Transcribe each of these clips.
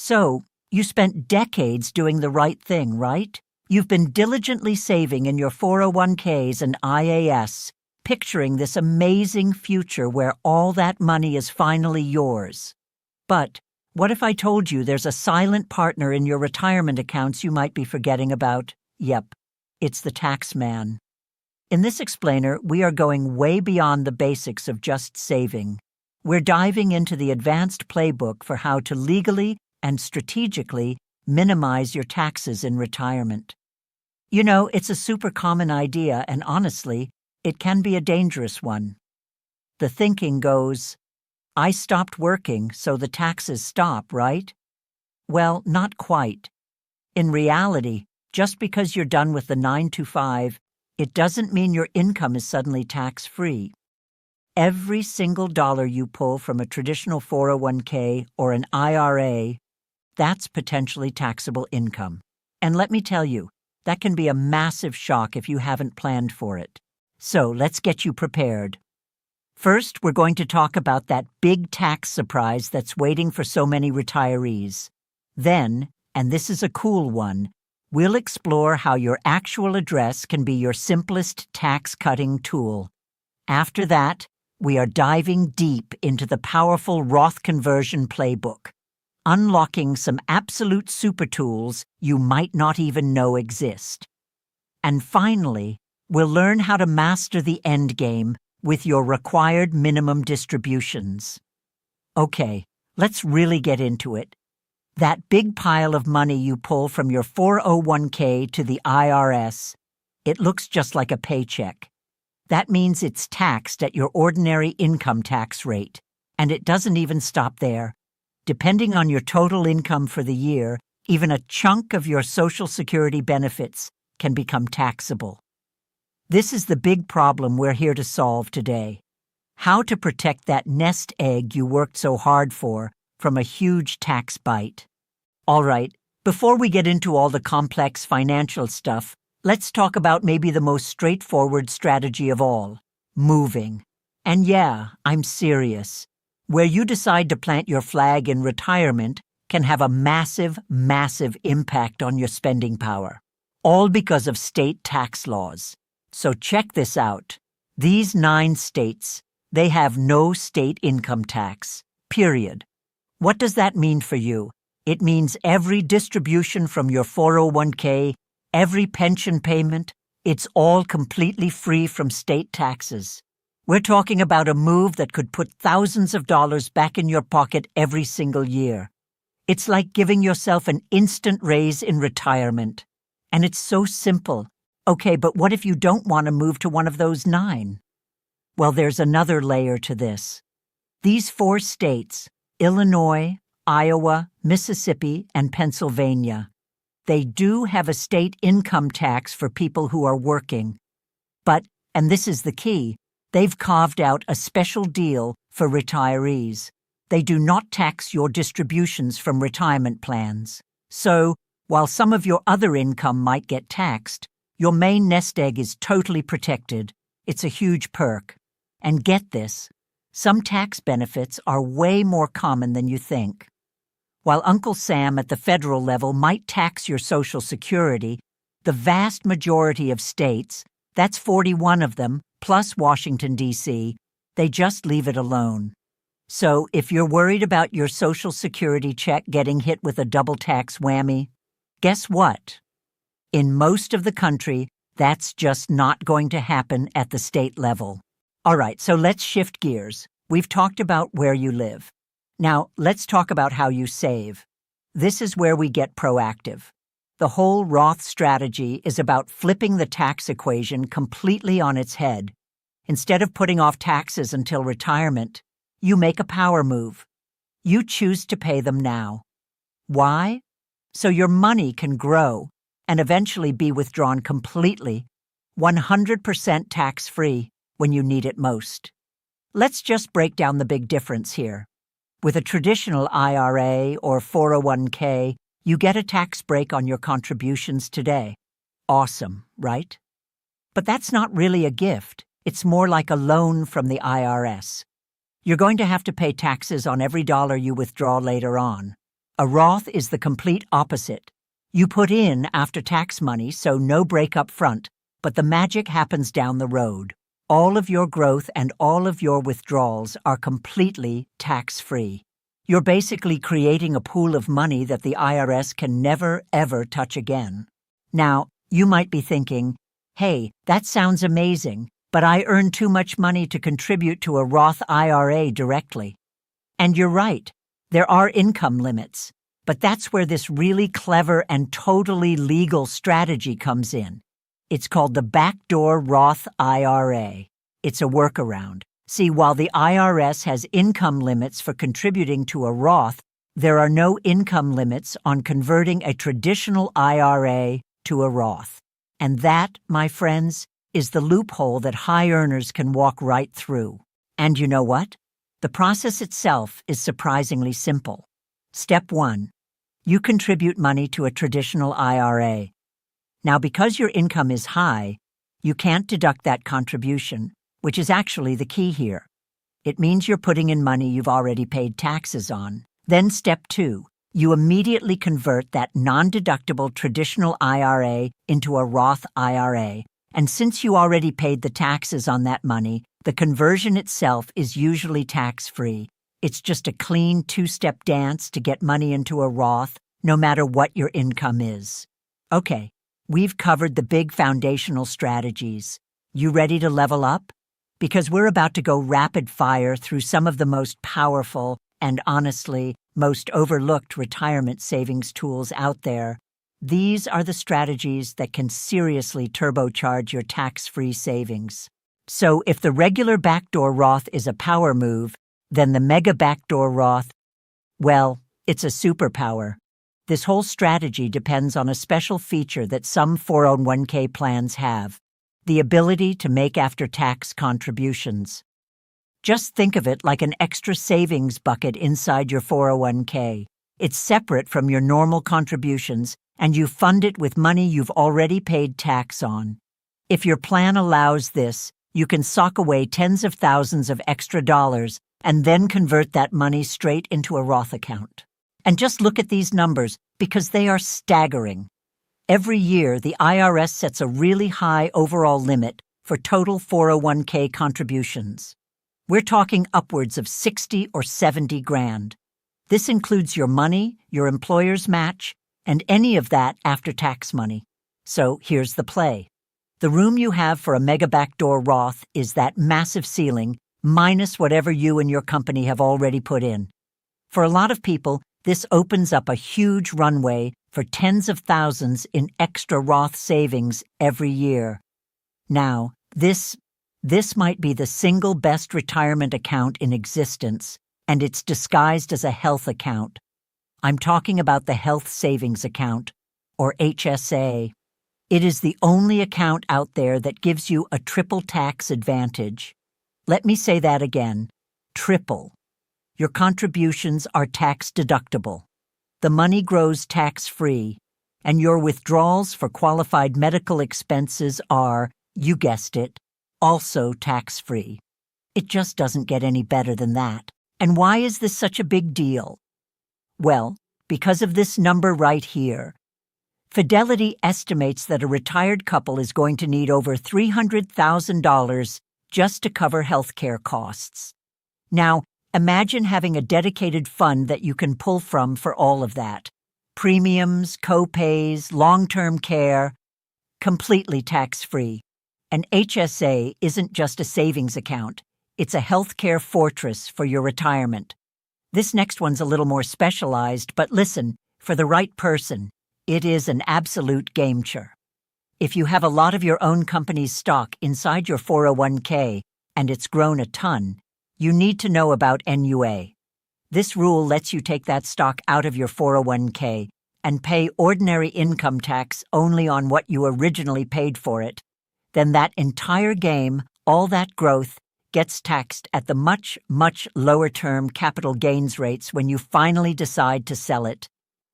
So, you spent decades doing the right thing, right? You've been diligently saving in your 401ks and IAS, picturing this amazing future where all that money is finally yours. But what if I told you there's a silent partner in your retirement accounts you might be forgetting about? Yep, it's the tax man. In this explainer, we are going way beyond the basics of just saving. We're diving into the advanced playbook for how to legally and strategically minimize your taxes in retirement. You know, it's a super common idea, and honestly, it can be a dangerous one. The thinking goes, I stopped working, so the taxes stop, right? Well, not quite. In reality, just because you're done with the 9 to 5, it doesn't mean your income is suddenly tax-free. Every single dollar you pull from a traditional 401k or an IRA, that's potentially taxable income. And let me tell you, that can be a massive shock if you haven't planned for it. So let's get you prepared. First, we're going to talk about that big tax surprise that's waiting for so many retirees. Then, and this is a cool one, we'll explore how your actual address can be your simplest tax-cutting tool. After that, we are diving deep into the powerful Roth Conversion playbook, unlocking some absolute super tools you might not even know exist. And finally, we'll learn how to master the end game with your required minimum distributions. Okay, let's really get into it. That big pile of money you pull from your 401k to the IRS, it looks just like a paycheck. That means it's taxed at your ordinary income tax rate, and it doesn't even stop there. Depending on your total income for the year, even a chunk of your Social Security benefits can become taxable. This is the big problem we're here to solve today. How to protect that nest egg you worked so hard for from a huge tax bite. All right, before we get into all the complex financial stuff, let's talk about maybe the most straightforward strategy of all, moving. And yeah, I'm serious. Where you decide to plant your flag in retirement can have a massive, massive impact on your spending power, all because of state tax laws. So check this out. These 9 states, they have no state income tax, period. What does that mean for you? It means every distribution from your 401k, every pension payment, it's all completely free from state taxes. We're talking about a move that could put thousands of dollars back in your pocket every single year. It's like giving yourself an instant raise in retirement. And it's so simple. Okay, but what if you don't want to move to one of those 9? Well, there's another layer to this. These 4 states, Illinois, Iowa, Mississippi, and Pennsylvania, they do have a state income tax for people who are working. But, and this is the key, they've carved out a special deal for retirees. They do not tax your distributions from retirement plans. So, while some of your other income might get taxed, your main nest egg is totally protected. It's a huge perk. And get this, some tax benefits are way more common than you think. While Uncle Sam at the federal level might tax your Social Security, the vast majority of states, that's 41 of them, plus Washington, D.C., they just leave it alone. So if you're worried about your Social Security check getting hit with a double tax whammy, guess what? In most of the country, that's just not going to happen at the state level. All right, so let's shift gears. We've talked about where you live. Now, let's talk about how you save. This is where we get proactive. The whole Roth strategy is about flipping the tax equation completely on its head. Instead of putting off taxes until retirement, you make a power move. You choose to pay them now. Why? So your money can grow and eventually be withdrawn completely, 100% tax-free when you need it most. Let's just break down the big difference here. With a traditional IRA or 401k, you get a tax break on your contributions today. Awesome, right? But that's not really a gift. It's more like a loan from the IRS. You're going to have to pay taxes on every dollar you withdraw later on. A Roth is the complete opposite. You put in after-tax money, so no break up front, but the magic happens down the road. All of your growth and all of your withdrawals are completely tax-free. You're basically creating a pool of money that the IRS can never, ever touch again. Now, you might be thinking, hey, that sounds amazing, but I earn too much money to contribute to a Roth IRA directly. And you're right, there are income limits, but that's where this really clever and totally legal strategy comes in. It's called the Backdoor Roth IRA. It's a workaround. See, while the IRS has income limits for contributing to a Roth, there are no income limits on converting a traditional IRA to a Roth. And that, my friends, is the loophole that high earners can walk right through. And you know what? The process itself is surprisingly simple. Step 1. You contribute money to a traditional IRA. Now, because your income is high, you can't deduct that contribution, which is actually the key here. It means you're putting in money you've already paid taxes on. Then step 2, you immediately convert that non-deductible traditional IRA into a Roth IRA. And since you already paid the taxes on that money, the conversion itself is usually tax-free. It's just a clean 2-step dance to get money into a Roth, no matter what your income is. Okay, we've covered the big foundational strategies. You ready to level up? Because we're about to go rapid fire through some of the most powerful and, honestly, most overlooked retirement savings tools out there. These are the strategies that can seriously turbocharge your tax-free savings. So if the regular backdoor Roth is a power move, then the mega backdoor Roth, well, it's a superpower. This whole strategy depends on a special feature that some 401k plans have: the ability to make after-tax contributions. Just think of it like an extra savings bucket inside your 401k. It's separate from your normal contributions, and you fund it with money you've already paid tax on. If your plan allows this, you can sock away tens of thousands of extra dollars and then convert that money straight into a Roth account. And just look at these numbers, because they are staggering. Every year, the IRS sets a really high overall limit for total 401k contributions. We're talking upwards of 60 or 70 grand. This includes your money, your employer's match, and any of that after-tax money. So here's the play. The room you have for a mega backdoor Roth is that massive ceiling minus whatever you and your company have already put in. For a lot of people, this opens up a huge runway for tens of thousands in extra Roth savings every year. Now, this might be the single best retirement account in existence, and it's disguised as a health account. I'm talking about the Health Savings Account, or HSA. It is the only account out there that gives you a triple tax advantage. Let me say that again. Triple. Your contributions are tax deductible. The money grows tax-free, and your withdrawals for qualified medical expenses are, you guessed it, also tax-free. It just doesn't get any better than that. And why is this such a big deal? Well, because of this number right here. Fidelity estimates that a retired couple is going to need over $300,000 just to cover healthcare costs. Now, imagine having a dedicated fund that you can pull from for all of that. Premiums, co-pays, long-term care, completely tax-free. An HSA isn't just a savings account. It's a healthcare fortress for your retirement. This next one's a little more specialized, but listen, for the right person, it is an absolute game-changer. If you have a lot of your own company's stock inside your 401k and it's grown a ton, you need to know about NUA. This rule lets you take that stock out of your 401k and pay ordinary income tax only on what you originally paid for it. Then that entire game, all that growth, gets taxed at the much, much lower term capital gains rates when you finally decide to sell it.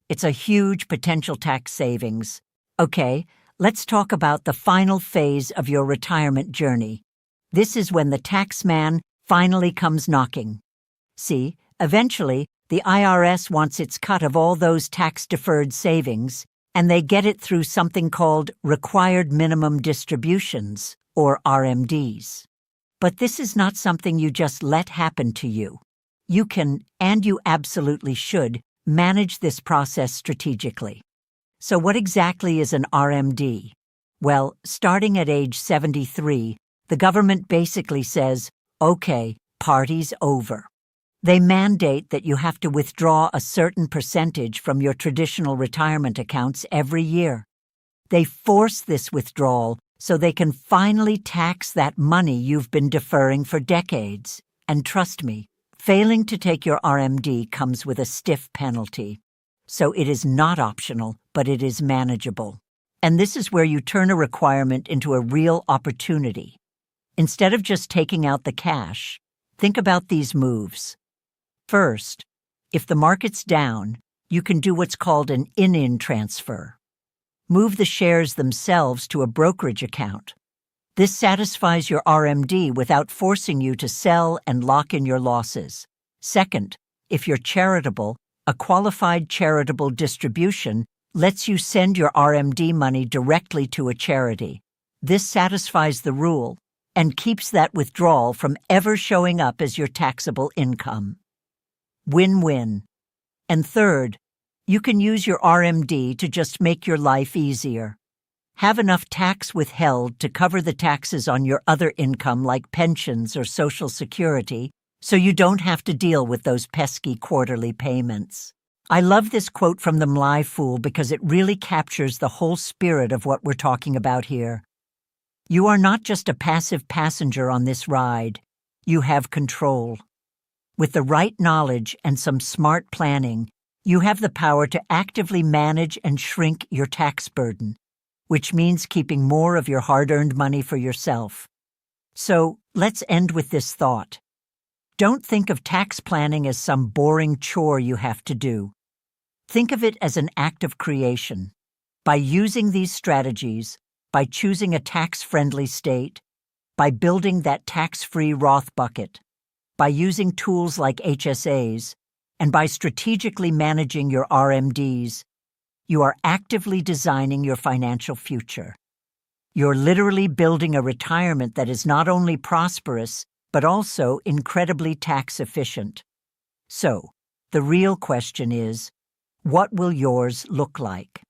It's a huge potential tax savings. Okay, let's talk about the final phase of your retirement journey. This is when the tax man finally comes knocking. See, eventually, The IRS wants its cut of all those tax-deferred savings, and they get it through something called required minimum distributions, or RMDs. But this is not something you just let happen to you. You can, and you absolutely should, manage this process strategically. So what exactly is an RMD? Well, starting at age 73, the government basically says, okay, party's over. They mandate that you have to withdraw a certain percentage from your traditional retirement accounts every year. They force this withdrawal so they can finally tax that money you've been deferring for decades. And trust me, failing to take your RMD comes with a stiff penalty. So it is not optional, but it is manageable. And this is where you turn a requirement into a real opportunity. Instead of just taking out the cash, think about these moves. First, if the market's down, you can do what's called an in-in transfer. Move the shares themselves to a brokerage account. This satisfies your RMD without forcing you to sell and lock in your losses. Second, if you're charitable, a qualified charitable distribution lets you send your RMD money directly to a charity. This satisfies the rule and keeps that withdrawal from ever showing up as your taxable income. Win-win. And third, you can use your RMD to just make your life easier. Have enough tax withheld to cover the taxes on your other income like pensions or Social Security, so you don't have to deal with those pesky quarterly payments. I love this quote from the Mly Fool because it really captures the whole spirit of what we're talking about here. You are not just a passive passenger on this ride. You have control. With the right knowledge and some smart planning, you have the power to actively manage and shrink your tax burden, which means keeping more of your hard-earned money for yourself. So, let's end with this thought. Don't think of tax planning as some boring chore you have to do. Think of it as an act of creation. By using these strategies, by choosing a tax-friendly state, by building that tax-free Roth bucket, by using tools like HSAs, and by strategically managing your RMDs, you are actively designing your financial future. You're literally building a retirement that is not only prosperous, but also incredibly tax efficient. So, the real question is, what will yours look like?